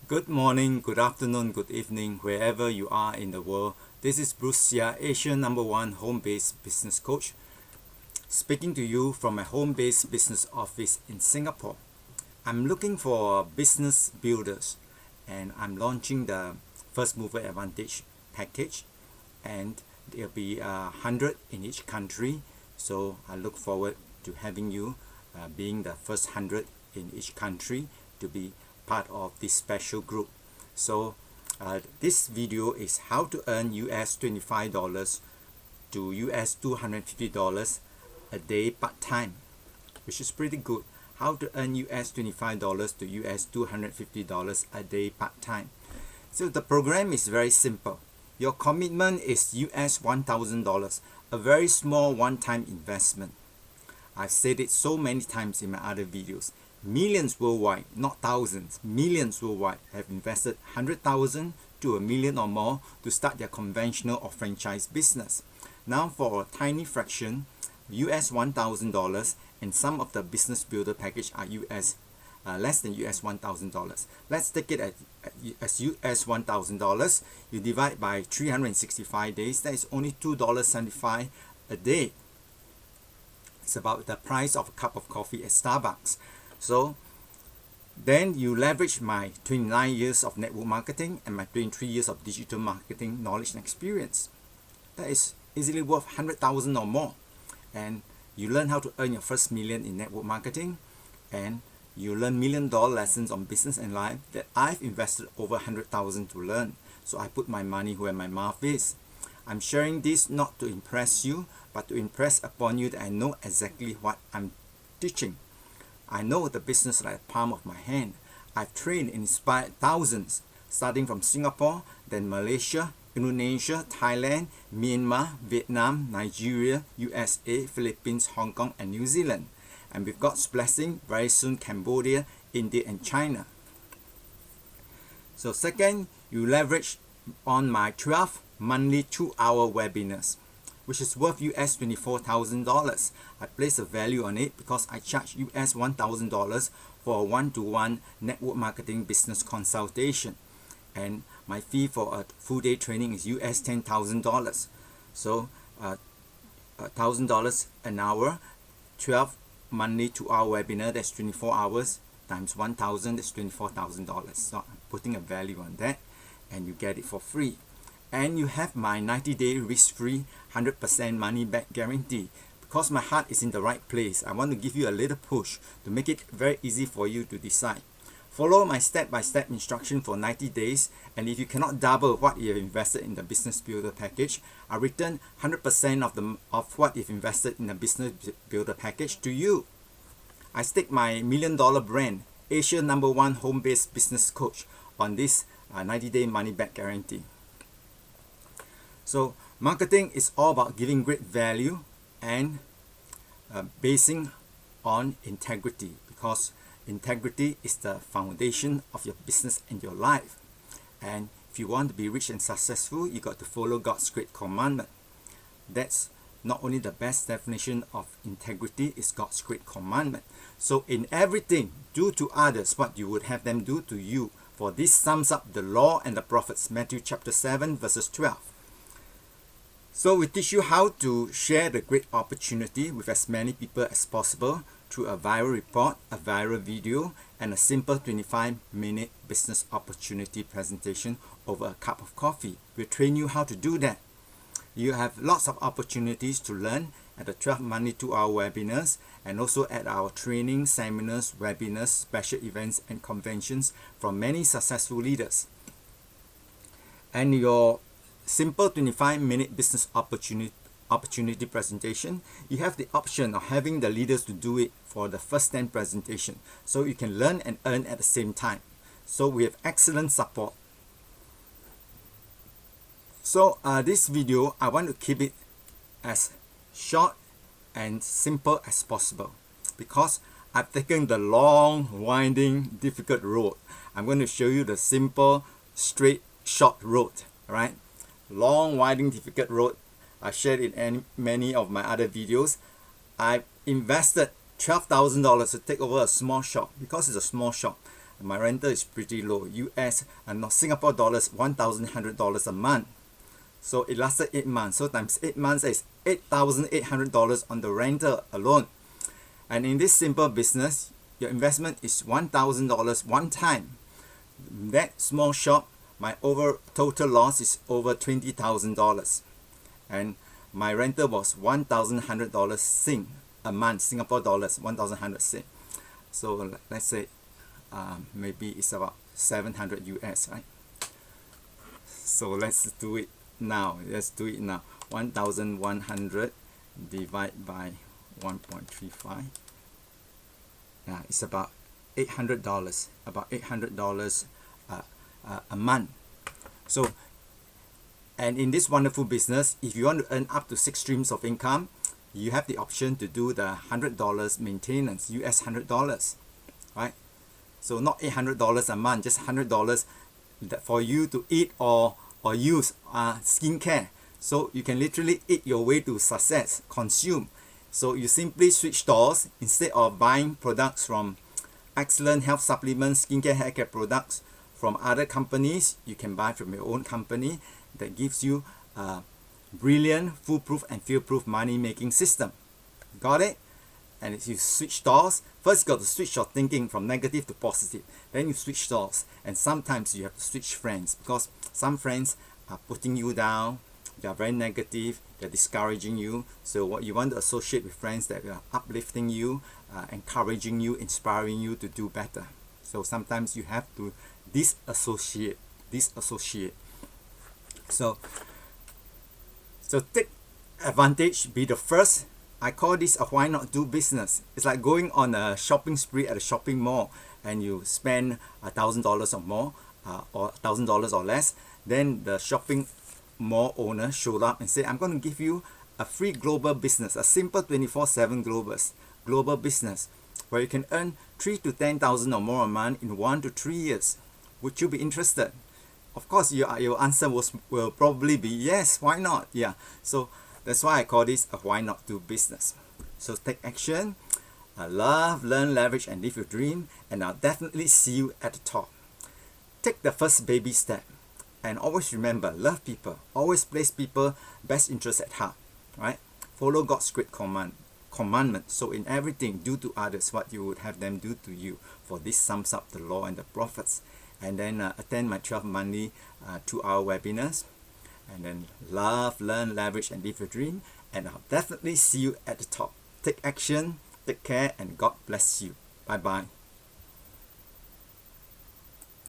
Good morning, good afternoon, good evening, wherever you are in the world. This is Bruce Xia, Asia #1 home-based business coach, speaking to you from my home-based business office in Singapore. I'm looking for business builders and I'm launching the first mover advantage package, and there'll be 100 in each country. So I look forward to having you being the first 100 in each country to be part of this special group. So this video is how to earn US $25 to US $250 a day part-time, which is pretty good. How to earn US $25 to US $250 a day part-time. So the program is very simple. Your commitment is US $1,000, a very small one-time investment. I've said it so many times in my other videos. Millions worldwide, not thousands, millions worldwide have invested 100,000 to a million or more to start their conventional or franchise business. Now for a tiny fraction, US $1,000, and some of the business builder package are less than US $1,000. Let's take it as US $1,000. You divide by 365 days, that is only $2.75 a day. It's about the price of a cup of coffee at Starbucks. So then you leverage my 29 years of network marketing and my 23 years of digital marketing knowledge and experience. That is easily worth 100,000 or more. And you learn how to earn your first million in network marketing, and you learn $1 million lessons on business and life that I've invested over 100,000 to learn. So I put my money where my mouth is. I'm sharing this not to impress you, but to impress upon you that I know exactly what I'm teaching. I know the business like the palm of my hand. I've trained and inspired thousands, starting from Singapore, then Malaysia, Indonesia, Thailand, Myanmar, Vietnam, Nigeria, USA, Philippines, Hong Kong, and New Zealand. And with God's blessing, very soon Cambodia, India, and China. So second, you leverage on my 12 monthly 2-hour webinars, which is worth US $24,000. I place a value on it because I charge US $1,000 for a one-to-one network marketing business consultation. And my fee for a full day training is US $10,000. So $1,000 an hour, 12 monthly 2-hour webinar, that's 24 hours times 1,000, that's $24,000. So I'm putting a value on that, and you get it for free. And you have my 90-day risk-free 100% money-back guarantee. Because my heart is in the right place, I want to give you a little push to make it very easy for you to decide. Follow my step-by-step instruction for 90 days, and if you cannot double what you have invested in the business builder package, I return 100% of what you've invested in the business builder package to you. I stake my $1 million brand, Asia #1 home-based business coach, on this 90-day money-back guarantee. So marketing is all about giving great value and basing on integrity, because integrity is the foundation of your business and your life. And if you want to be rich and successful, you got to follow God's great commandment. That's not only the best definition of integrity, is God's great commandment. So in everything, do to others what you would have them do to you. For this sums up the law and the prophets, Matthew chapter 7 verses 12. So we teach you how to share the great opportunity with as many people as possible through a viral report, a viral video, and a simple 25-minute business opportunity presentation over a cup of coffee. We train you how to do that. You have lots of opportunities to learn at the 12 monthly 2-hour webinars, and also at our training, seminars, webinars, special events, and conventions from many successful leaders. And your simple 25-minute business opportunity presentation, you have the option of having the leaders to do it for the first 10 presentation, so you can learn and earn at the same time. So we have excellent support. So this video, I want to keep it as short and simple as possible, because I've taken the long, winding, difficult road. I'm going to show you the simple, straight, short road, right? Long, winding, difficult road. I shared it in many of my other videos. I invested $12,000 to take over a small shop. Because it's a small shop, my rental is pretty low. US and not Singapore dollars, $1,100 a month. So it lasted 8 months. So times 8 months is $8,800 on the rental alone. And in this simple business, your investment is $1,000 one time. That small shop, my over total loss is over $20,000. And my rental was $1,100 Sing a month, Singapore dollars, 1,100 Sing. So let's say maybe it's about 700 US, right? So let's do it now. 1,100 divided by 1.35. It's about $800. About $800 a month. So, and in this wonderful business, if you want to earn up to 6 streams of income, you have the option to do the $100 maintenance, US $100, right? So not $800 a month, just $100 for you to eat or use skincare. So you can literally eat your way to success, consume. So you simply switch stores. Instead of buying products from excellent health supplements, skincare, haircare products from other companies, you can buy from your own company that gives you a brilliant, foolproof and field-proof money-making system. Got it? And if you switch stores, first you got to switch your thinking from negative to positive. Then you switch stores. And sometimes you have to switch friends, because some friends are putting you down. They are very negative. They're discouraging you. So what you want to associate with friends that are uplifting you, encouraging you, inspiring you to do better. So sometimes you have to disassociate. So take advantage, be the first. I call this a why not do business. It's like going on a shopping spree at a shopping mall and you spend $1,000 or more, or $1,000 or less. Then the shopping mall owner showed up and said, I'm going to give you a free global business, a simple 24/7 global business where you can earn $3,000 to $10,000 or more a month in 1 to 3 years. Would you be interested? Of course, your answer will probably be yes, why not? Yeah, so that's why I call this a why not do business. So take action, love, learn, leverage, and live your dream, and I'll definitely see you at the top. Take the first baby step, and always remember, love people, always place people best interest at heart, right? Follow God's great commandment. So in everything, do to others what you would have them do to you. For this sums up the law and the prophets. And then attend my 12 monthly 2-hour webinars. And then love, learn, leverage, and live your dream. And I'll definitely see you at the top. Take action, take care, and God bless you. Bye-bye.